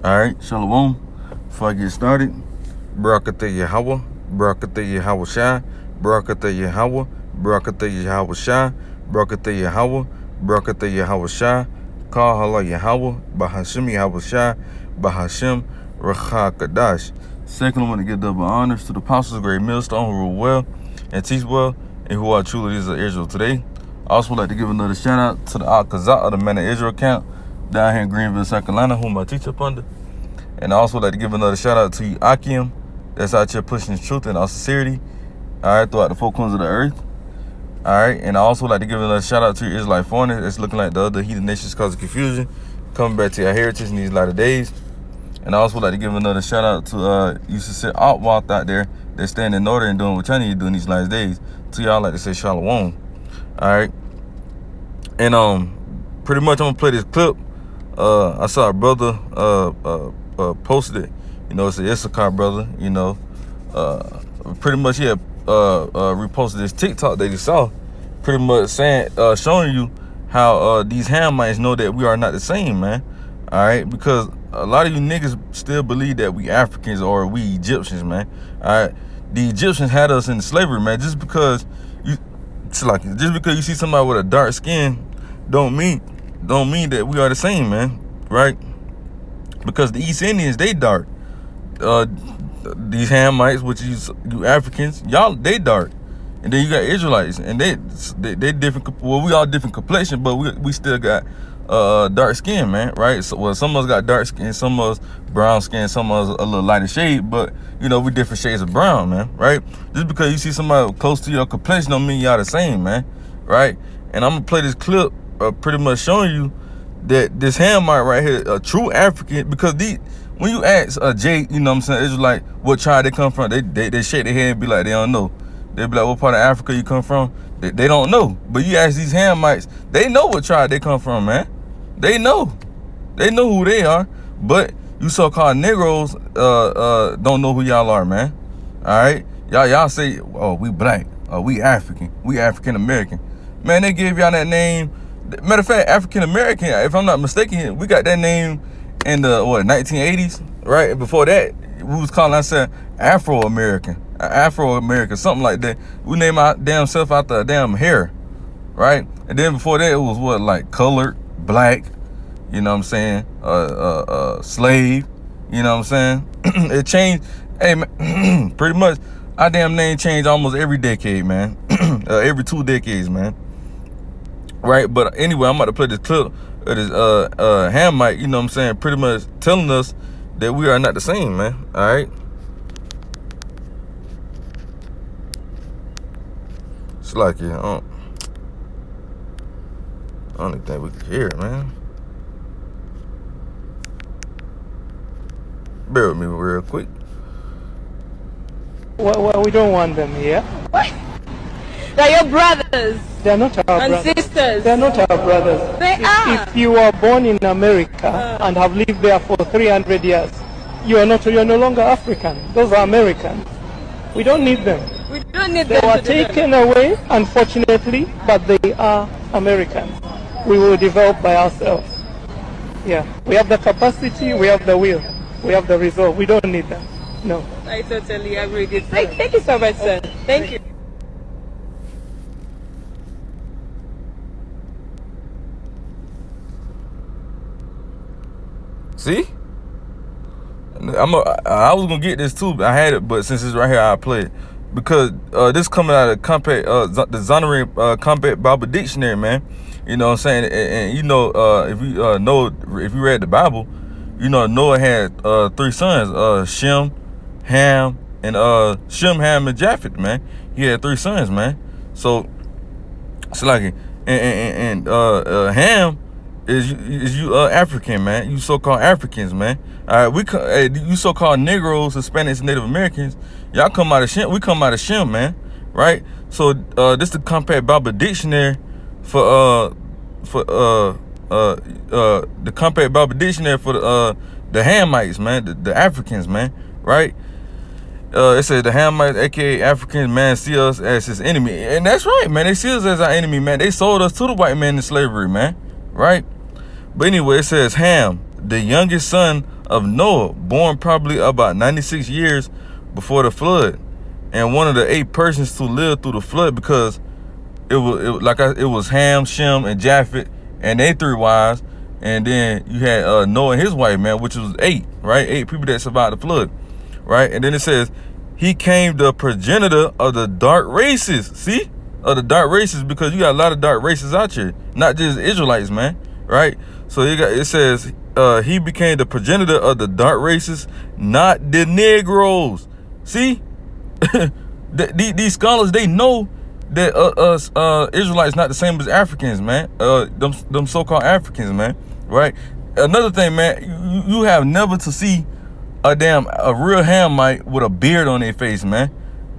Alright, Shalom. Before I get started, Barakatah Yahweh, Barakatah Yahweh Shai, Barakatah Yahweh, Barakatah Yahweh Shai, Barakatah Yahweh, Barakatah Yahweh Shai, Kal Hala Yahweh, Bahashim Yahweh Shai, Bahashim Racha Kadash. Second, I want to give double honors to the apostles, great millstone, who rule well and teach well, and who are truly leaders of Israel today. I also would like to give another shout out to the Al-Kazat of the Man of Israel camp down here in Greenville, South Carolina, whom I teach up under. And I also would like to give another shout out to you, Akim, that's out here pushing the truth and our sincerity, all right, throughout the four corners of the earth. All right, and I also would like to give another shout out to your Israelite foreigners that's looking like the other heathen nations causing confusion, coming back to your heritage in these latter days. And I also would like to give another shout out to you sincere outwalk out there that's standing in order and doing what y'all need to do in these last days. To y'all, like to say shalom. All right, and pretty much I'm gonna play this clip. I saw a brother posted it. You know, it's an Issachar brother. You know, pretty much he had reposted this TikTok that he saw, pretty much saying, showing you how these hamites know that we are not the same, man. All right, because a lot of you niggas still believe that we Africans or we Egyptians, man. All right, the Egyptians had us in slavery, man. Just because you see somebody with a dark skin, don't mean that we are the same, man. Right? Because the East Indians, they dark. These Hamites, which is you Africans, y'all, they dark. And then you got Israelites, and they different. Well, we all different complexion, but we still got dark skin, man. Right? So, well, some of us got dark skin, some of us brown skin, some of us a little lighter shade, but you know, we different shades of brown, man. Right? Just because you see somebody close to your complexion don't mean y'all the same, man. Right? And I'm gonna play this clip, pretty much showing you that this Hamite right here, a true African, because when you ask Jay, you know what I'm saying, Israelite, what tribe they come from, they shake their head and be like, they don't know. They be like, what part of Africa you come from? They don't know. But you ask these Hamites, they know what tribe they come from, man. They know. They know who they are. But you so-called Negroes don't know who y'all are, man. All right? Y'all say, oh, we black. Oh, we African. We African American. Man, they gave y'all that name. Matter of fact, African American, if I'm not mistaken, we got that name in the 1980s, right? Before that, we was calling ourselves Afro-American, something like that. We named our damn self after a damn hair, right? And then before that, it was what, like colored, black, you know what I'm saying? Slave, you know what I'm saying? It changed. Hey, man, pretty much our damn name changed almost every decade, man. Every 2 decades, man. Right, but anyway, I'm about to play this clip of this Hamite, you know what I'm saying, pretty much telling us that we are not the same, man. All right. It's like, yeah, I don't even think we can hear it, man. Bear with me real quick. Well, we don't want them here. What? They're your brothers. They're not our brothers. And sisters. They're not our brothers. They are. If you were born in America and have lived there for 300 years, you're no longer African. Those are Americans. We don't need them. We don't need They them. were taken away, unfortunately, but they are Americans. We will develop by ourselves. Yeah, we have the capacity, we have the will, we have the resolve. We don't need them. No. I totally agree with you. Thank you so much, sir. Thank you. See? I was gonna get this too, but I had it, but since it's right here, I'll play it. Because this coming out of the Zondervan Compact Bible Dictionary, man. You know what I'm saying? And you know, if you read the Bible, you know Noah had 3 sons, Shem, Ham, and Shem, Ham, and Japheth, man. He had 3 sons, man. So it's like and Ham is you African, man. You so-called Africans, man. All right, you so-called Negroes, Hispanics, and Native Americans, y'all come out of Shem. We come out of Shem, man. Right? So this the Compact Bible Dictionary for the Compact Bible Dictionary for the Hamites, man, the Africans, man. Right? It says the Hamites, aka Africans, man, see us as his enemy, and that's right, man. They see us as our enemy, man. They sold us to the white man in slavery, man. Right? But anyway, it says Ham, the youngest son of Noah, born probably about 96 years before the flood, and one of the 8 persons to live through the flood, because it was Ham, Shem, and Japheth, and they 3 wives, and then you had Noah and his wife, man, which was 8, right? 8 people that survived the flood, right? And then it says, he came the progenitor of the dark races. See? Of the dark races, because you got a lot of dark races out here, not just Israelites, man, right? So it says he became the progenitor of the dark races, not the Negroes. See? These scholars, they know that us Israelites not the same as Africans, man. Them so-called Africans, man, right? Another thing, man, you have never to see a real Hamite with a beard on their face, man.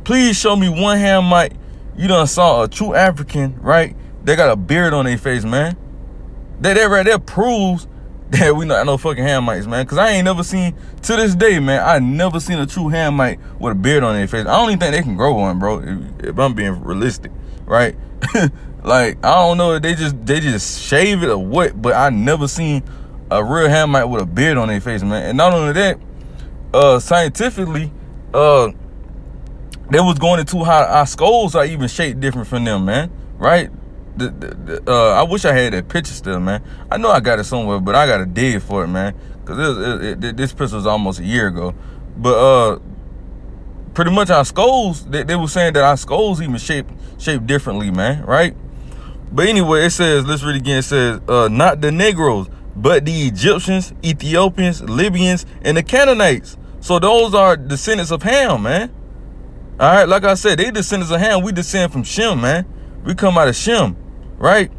Please show me one Hamite you done saw, a true African, right? They got a beard on their face, man. That right there proves that we not no fucking Hamites, man. Cause I ain't never seen, to this day, man, I never seen a true Hamite with a beard on their face. I don't even think they can grow one, bro. If I'm being realistic, right? Like, I don't know if they just shave it or what, but I never seen a real Hamite with a beard on their face, man. And not only that, scientifically, they was going into how our skulls are even shaped different from them, man, right? I wish I had that picture still, man. I know I got it somewhere, but I gotta dig for it, man, because this picture was almost a year ago. But pretty much our skulls, they were saying that our skulls even shaped differently, man, right? But anyway, it says, let's read it again. It says, not the Negroes, but the Egyptians, Ethiopians, Libyans, and the Canaanites. So those are descendants of Ham, man. All right, like I said, they descendants of Ham. We descend from Shem, man. We come out of Shem, right?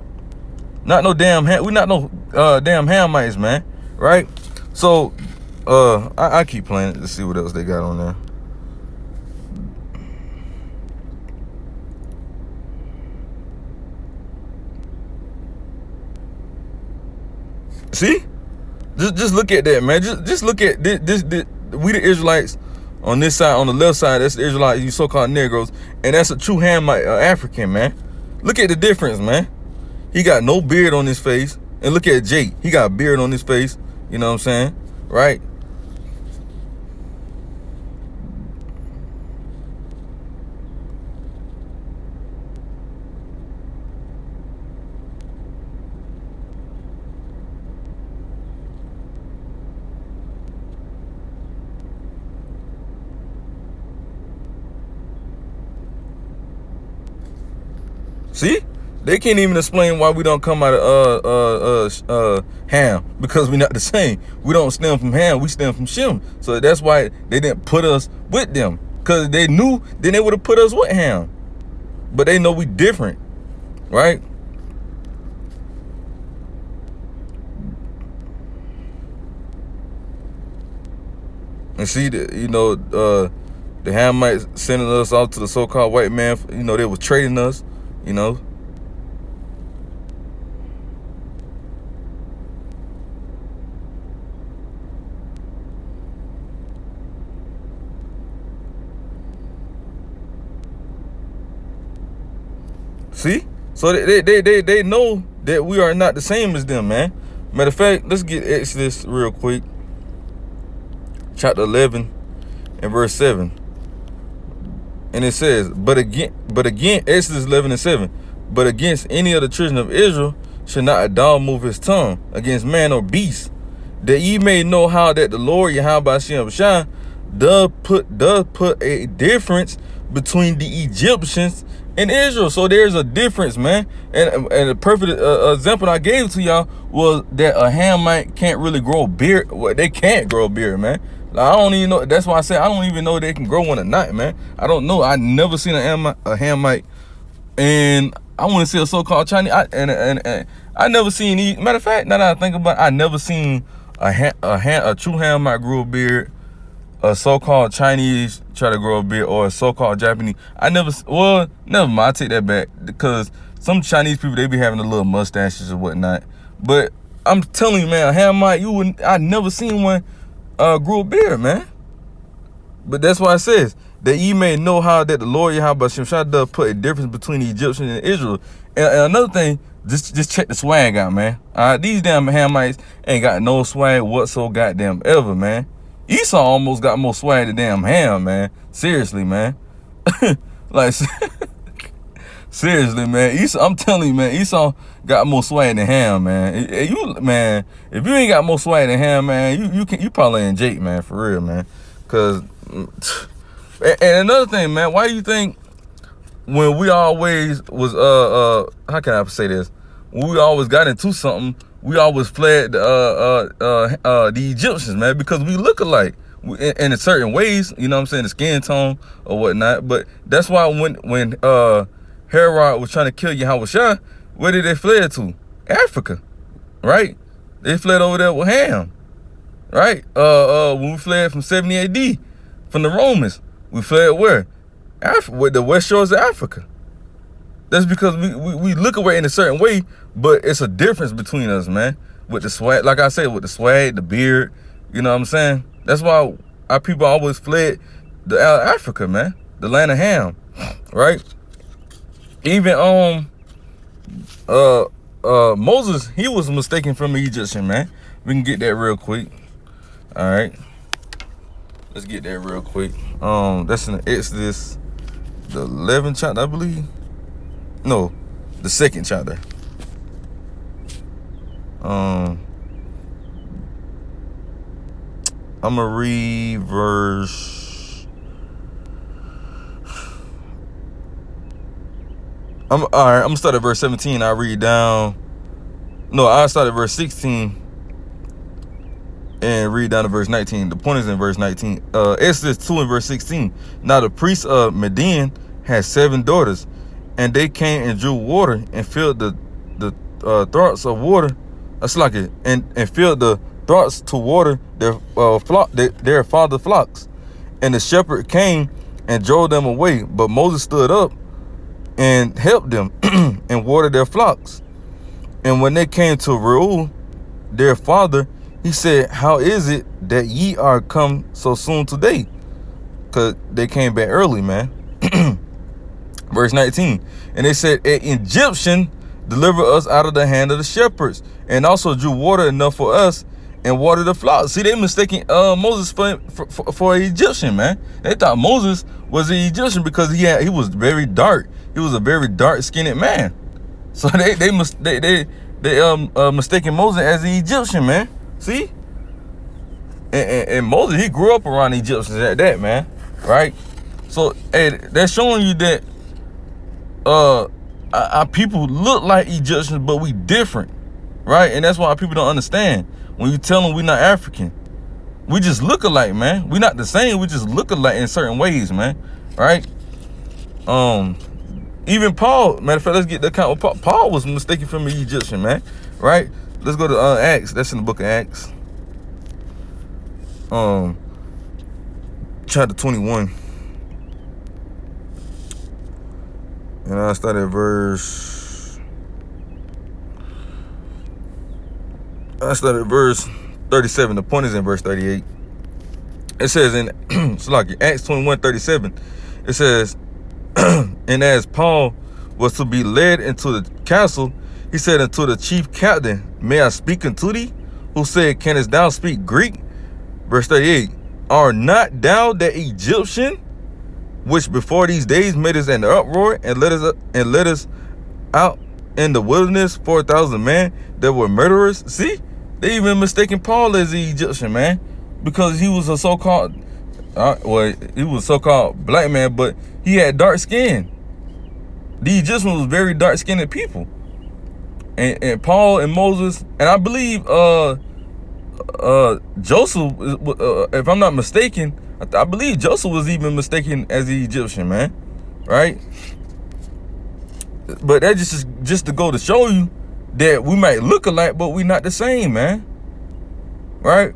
Not no damn Ham. We not no damn Hamites, man, right? So, I keep playing it to see what else they got on there. See, just look at that, man. Just look at this. We the Israelites. On this side, on the left side, that's the Israelites, you so-called Negroes, and that's a true Hamite, African, man. Look at the difference, man. He got no beard on his face, and look at Jake. He got a beard on his face. You know what I'm saying, right? See, they can't even explain why we don't come out of Ham, because we're not the same. We don't stem from Ham, we stem from Shem. So that's why they didn't put us with them, because they knew then they would have put us with Ham. But they know we different, right? And see, the Hamites sending us off to the so-called white man. They were trading us. See? So they know that we are not the same as them, man. Matter of fact, let's get Exodus real quick. Chapter 11 and verse 7. And it says, but again, Exodus 11 and 7, but against any of the children of Israel shall not a dog move his tongue against man or beast, that ye may know how that the Lord Yahweh Shem Shah does put a difference between the Egyptians and Israel. So there's a difference, man. And a perfect example I gave to y'all was that a Hamite can't really grow a beard. Well, they can't grow a beard, man. I don't even know. That's why I say I don't even know they can grow one or not, man. I don't know. I never seen a Hamite, and I want to see a so-called Chinese. And I never seen. Matter of fact, now that I think about it, I never seen a true Hamite grow a beard. A so-called Chinese try to grow a beard, or a so-called Japanese. Never mind. I take that back, because some Chinese people, they be having the little mustaches or whatnot. But I'm telling you, man, a Hamite, I never seen one grew a beard, man. But that's why it says that ye may know how that the Lord Yahweh Shem Shah does put a difference between the Egyptians and Israel. And another thing, Just check the swag out, man. All right, these damn Hamites ain't got no swag whatsoever, goddamn ever, man. Esau almost got more swag than damn Ham, man. Seriously, man. Like, seriously, man. Esau, I'm telling you, man. Esau got more swag than Ham, man. If you ain't got more swag than Ham, man, you probably in Jake, man, for real, man. Cause, and another thing, man, why do you think when we always was how can I say this? When we always got into something, we always fled the Egyptians, man, because we look alike in certain ways, you know what I'm saying, the skin tone or whatnot. But that's why when Herod was trying to kill Yahushua, where did they fled to? Africa, right? They fled over there with Ham, right? When we fled from 70 AD from the Romans, we fled where? With the west shores of Africa. That's because we look away in a certain way, but it's a difference between us, man. With the swag, like I said, with the swag, the beard, you know what I'm saying? That's why our people always fled the Africa, man, the land of Ham, right? Even Moses, he was mistaken from an Egyptian, man. We can get that real quick. All right, let's get that real quick. That's in Exodus, the 11th chapter, I believe. No, the 2nd chapter. I'm gonna read verse. All right. I'm gonna start at verse 17. I read down. No, I start at verse 16 and read down to verse 19. The point is in verse 19. Exodus 2 and verse 16. Now the priest of Midian had 7 daughters, and they came and drew water and filled the throats of water. And filled the throats to water their father's flocks. And the shepherd came and drove them away. But Moses stood up and helped them and watered their flocks. And when they came to Reuel, their father, he said, "How is it that ye are come so soon today?" Because they came back early, man. Verse 19. And they said, "An Egyptian delivered us out of the hand of the shepherds, and also drew water enough for us and watered the flocks." See, they mistaken Moses for an Egyptian, man. They thought Moses was an Egyptian because he was very dark. He was a very dark-skinned man. So they mistaken Moses as an Egyptian, man. See? And Moses, he grew up around Egyptians at that, man. Right? So, hey, that's showing you that our people look like Egyptians, but we different, right? And that's why our people don't understand. When you tell them we're not African, we just look alike, man. We're not the same. We just look alike in certain ways, man. Right? Even Paul, matter of fact, let's get the account. Paul was mistaken from an Egyptian, man. Right? Let's go to Acts. That's in the book of Acts. Chapter 21. And I start at verse 37. The point is in verse 38. It says in Acts 21:37, it says, and as Paul was to be led into the castle, he said unto the chief captain, "May I speak unto thee?" Who said, "Canst thou speak Greek?" Verse 38. "Are not thou the Egyptian, which before these days made us an uproar and led us out in the wilderness 4,000 men that were murderers?" See, they even mistaken Paul as the Egyptian, man, because he was a so-called he was a so-called black man, but he had dark skin. The Egyptians was very dark-skinned people, and Paul and Moses, and I believe Joseph, if I'm not mistaken, I believe Joseph was even mistaken as the Egyptian, man. Right? But that just to go to show you that we might look alike, but we not the same, man. Right?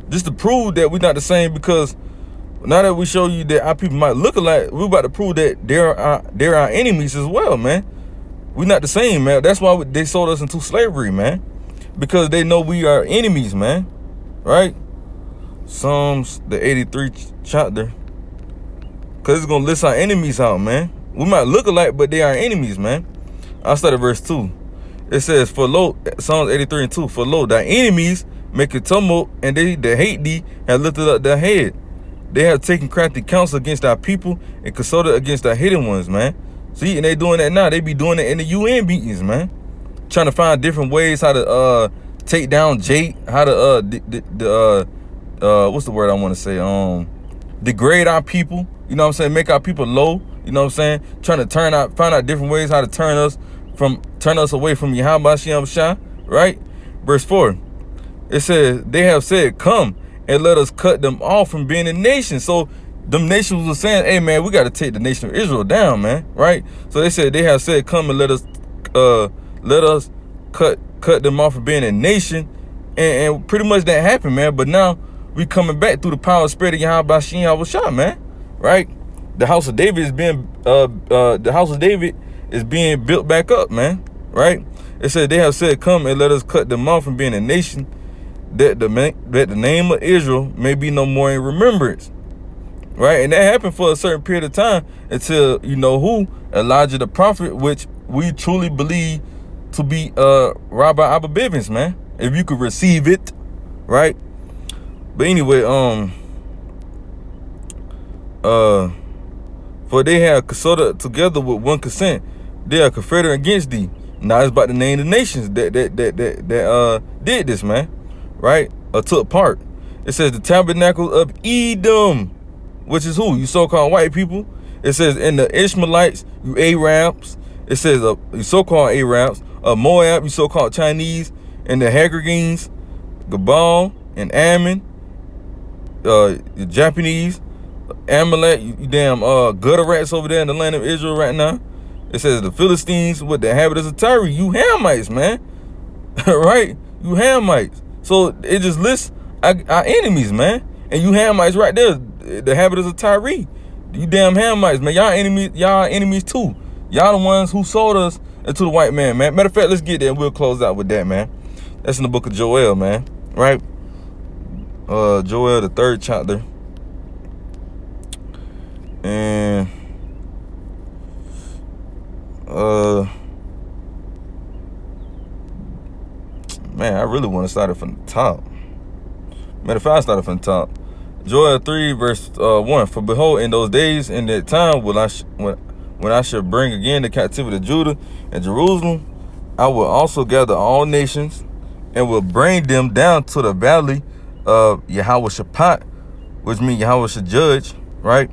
Just to prove that we're not the same, because now that we show you that our people might look alike, we're about to prove that they're our enemies as well, man. We're not the same, man. That's why they sold us into slavery, man, because they know we are enemies, man. Right? Psalms, the 83rd chapter. Because it's going to list our enemies out, man. We might look alike, but they are enemies, man. I'll start at verse 2. It says, for lo, Psalms 83 and 2, for lo, thy enemies make a tumult, and they that hate thee have lifted up their head. They have taken crafty counsel against our people and consulted against our hidden ones, man. See, and they doing that now. They be doing it in the UN meetings, man. Trying to find different ways how to take down Jake, how to what's the word I want to say? Degrade our people. You know what I'm saying? Make our people low. You know what I'm saying? Trying to find out different ways how to turn us away from Yahweh Shah, right? Verse 4. It says, they have said, come and let us cut them off from being a nation. So them nations were saying, hey man, we got to take the nation of Israel down, man, right? So they said, they have said, come and let us cut them off from being a nation. And pretty much that happened, man. But now we coming back through the power and spirit of Yahweh Shah, man, right? The house of David is being built back up, man, right? It said, they have said, come and let us cut them off from being a nation, that the name of Israel may be no more in remembrance, right? And that happened for a certain period of time until, you know who, Elijah the prophet, which we truly believe to be Rabbi Abba Bivens, man, if you could receive it, right? But anyway, for they have consulted together with one consent, they are confederate against thee. Now it's about to name the nations that did this, man, right? Or took part. It says the tabernacle of Edom, which is who? You so-called white people. It says, and the Ishmaelites, you Arabs. It says you so-called Arabs. Moab, you so-called Chinese. And the Hagrigenes, Gabal, and Ammon, the Japanese, Amalek, you damn gutter rats over there in the land of Israel right now. It says the Philistines with the inhabitants of Tyre, you Hamites, man. Right? You Hamites. So it just lists our enemies, man. And you Hamites right there, the inhabitants of Tyre. You damn Hamites, man. Y'all enemies too. Y'all the ones who sold us into the white man, man. Matter of fact, let's get there and we'll close out with that, man. That's in the book of Joel, man. Right? Joel, the 3rd chapter. And man, I really want to start it from the top. Matter of fact, I started from the top. Joel 3 verse 1. For behold, in those days, in that time, when I shall bring again the captivity of Judah and Jerusalem, I will also gather all nations and will bring them down to the valley of Yahweh Shaphat, which means Yahweh should judge, right?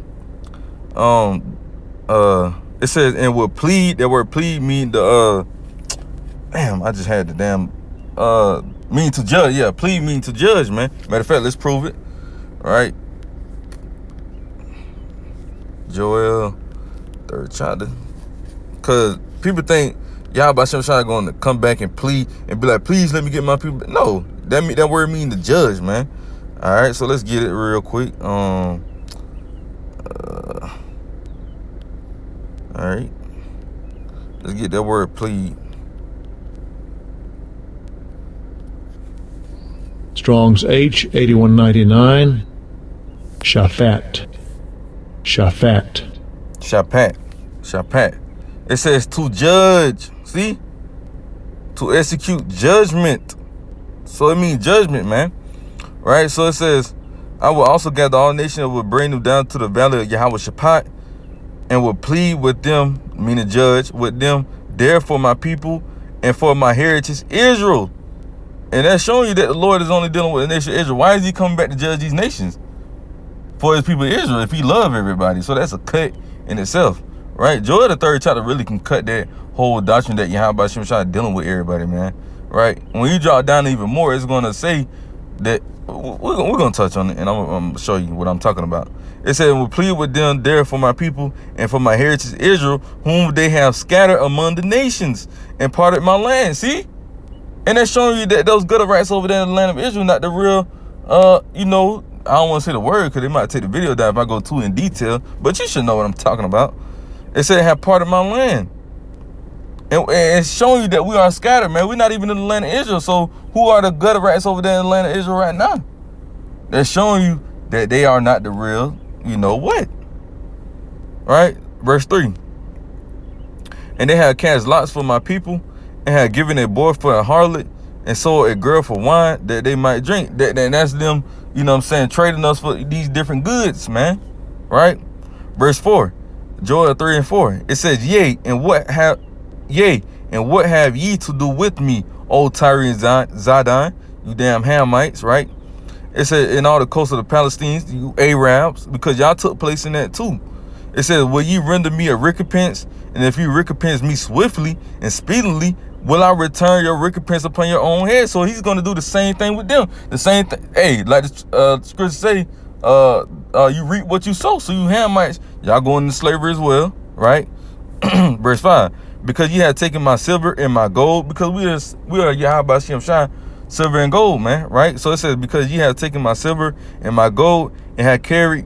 It says, and will plead. That word plead mean the damn, I just had the damn mean to judge. Yeah, plead mean to judge, man. Matter of fact, let's prove it. All right. Joel 3rd chapter. Cause people think Yahweh Shai going to come back and plead and be like, please let me get my people. No, that word mean to judge, man. All right, so let's get it real quick. All right, let's get that word plead. Strong's H8199. Shaphat. It says to judge. See? To execute judgment. So it means judgment, man. Right? So it says, I will also gather all nations and will bring them down to the valley of Yahweh Shaphat and will plead with them, meaning judge, with them there for my people and for my heritage Israel. And that's showing you that the Lord is only dealing with the nation of Israel. Why is he coming back to judge these nations for his people Israel if he love everybody? So that's a cut in itself, right? Joel the 3rd chapter really can cut that whole doctrine that Yahweh Shai dealing with everybody, man, right? When you drop down even more, it's going to say that we're going to touch on it, and I'm going to show you what I'm talking about. It said, we'll plead with them there for my people and for my heritage Israel, whom they have scattered among the nations and parted my land. See? And that's showing you that those gutter rats over there in the land of Israel, not the real, you know, I don't want to say the word because they might take the video down if I go too in detail, but you should know what I'm talking about. It said, have part of my land. And it's showing you that we are scattered, man. We're not even in the land of Israel. So who are the gutter rats over there in the land of Israel right now? They're showing you that they are not the real, you know what? Right? Verse 3. And they had cast lots for my people, and had given a boy for a harlot, and sold a girl for wine that they might drink. That's them, you know what I'm saying, trading us for these different goods, man. Right? Verse 4. Joel 3 and 4. It says, Yea, and what have ye to do with me, O Tyre and Zidon, you damn Hamites, right? It said, in all the coasts of the Palestinians, you Arabs, because y'all took place in that too. It says, will ye render me a recompense? And if you recompense me swiftly and speedily, will I return your recompense upon your own head? So he's going to do the same thing with them. The same thing. Hey, like the scriptures say, you reap what you sow. So you Hamites, y'all go into slavery as well, right? Verse 5. Because ye have taken my silver and my gold, because we are Yahweh Shem Shai, silver and gold, man, right? So it says, because ye have taken my silver and my gold, and have carried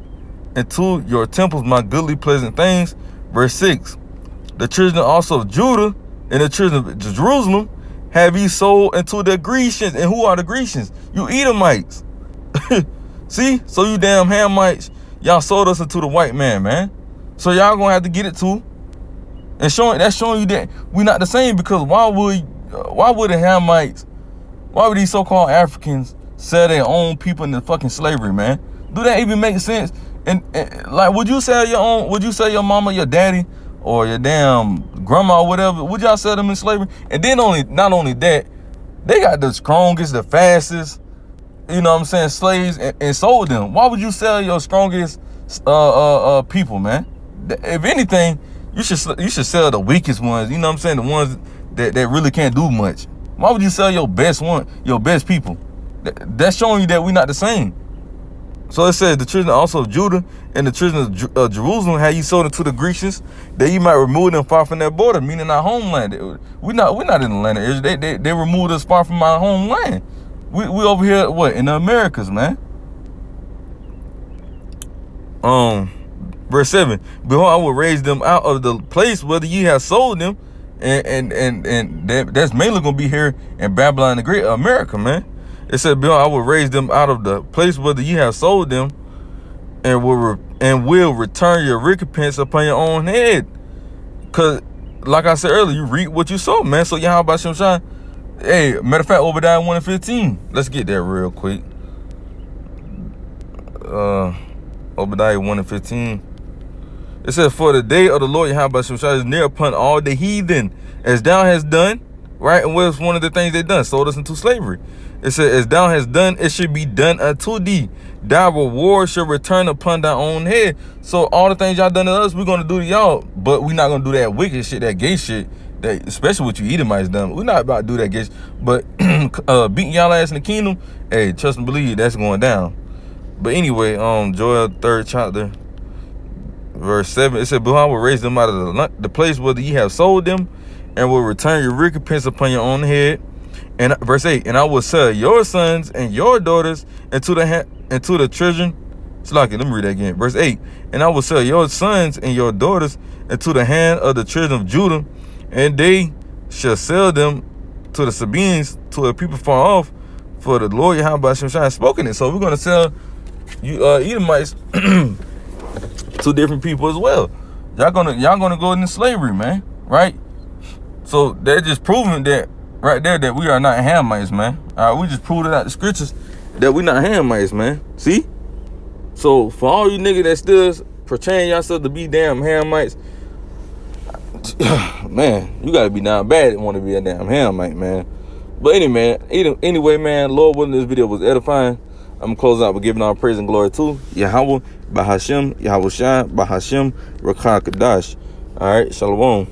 into your temples my goodly pleasant things. Verse 6. The children also of Judah and the children of Jerusalem have ye sold into the Grecians. And who are the Grecians? You Edomites. See? So you damn Hamites, y'all sold us into the white man. So y'all gonna have to get it too. And that's showing you that we not the same, because why would the Hamites, why would these so-called Africans sell their own people into fucking slavery, man? Do that even make sense? And like, would you sell your mama, your daddy, or your damn grandma or whatever? Would y'all sell them in slavery? And then not only that, they got the strongest, the fastest, you know what I'm saying, slaves, and sold them. Why would you sell your strongest people, man? If anything, you should sell the weakest ones, you know what I'm saying, the ones that really can't do much. Why would you sell your best people? That's showing you that we're not the same. So it says, the children also of Judah and the children of Jerusalem have ye sold into the Grecians, that ye might remove them far from their border, meaning our homeland. We're not in the land of Israel. They removed us far from our homeland. We over here, what, in the Americas, man. Verse 7. Behold, I will raise them out of the place whether ye have sold them, and that's mainly gonna be here in Babylon, the great America, man. It said, behold, I will raise them out of the place whether ye have sold them, and will return your recompense upon your own head. Cause, like I said earlier, you reap what you sow, man. So Yahweh Shem Shai. Hey, matter of fact, Obadiah 1 and 15. Let's get that real quick. Obadiah 1 and 15. It says, for the day of the Lord Yahweh Shem Shai is near upon all the heathen, as thou hast done, right? And what's one of the things they done? Sold us into slavery. It says, as thou hast done, it should be done unto thee. Thy reward shall return upon thy own head. So all the things y'all done to us, we're gonna do to y'all, but we're not gonna do that wicked shit, that gay shit, that especially what you Edomites done. We're not about to do that gay shit. But beating y'all ass in the kingdom, hey, trust and believe that's going down. But anyway, Joel 3rd chapter, verse 7, it said, behold, I will raise them out of the place whether ye have sold them, and will return your recompense upon your own head. And verse 8, and I will sell your sons and your daughters into the children. Let me read that again. Verse 8, and I will sell your sons and your daughters into the hand of the children of Judah, and they shall sell them to the Sabaeans, to a people far off, for the Lord Yahweh Shem Shai has spoken it. So we're gonna sell you Edomites to different people as well. Y'all gonna go into slavery, man, right? So they're just proving that right there that we are not Hamites, man. We just proved it out the scriptures that we're not Hamites, man. See? So for all you niggas that still portraying yourself to be damn Hamites, man, you gotta be down bad and want to be a damn Hamite, man. But anyway, man, Lord willing, this video was edifying. I'm gonna close out with giving all praise and glory to Yahweh, Bahashem, Yahweh Shai, Bahashem, Rakah Kadash. All right, Shalom.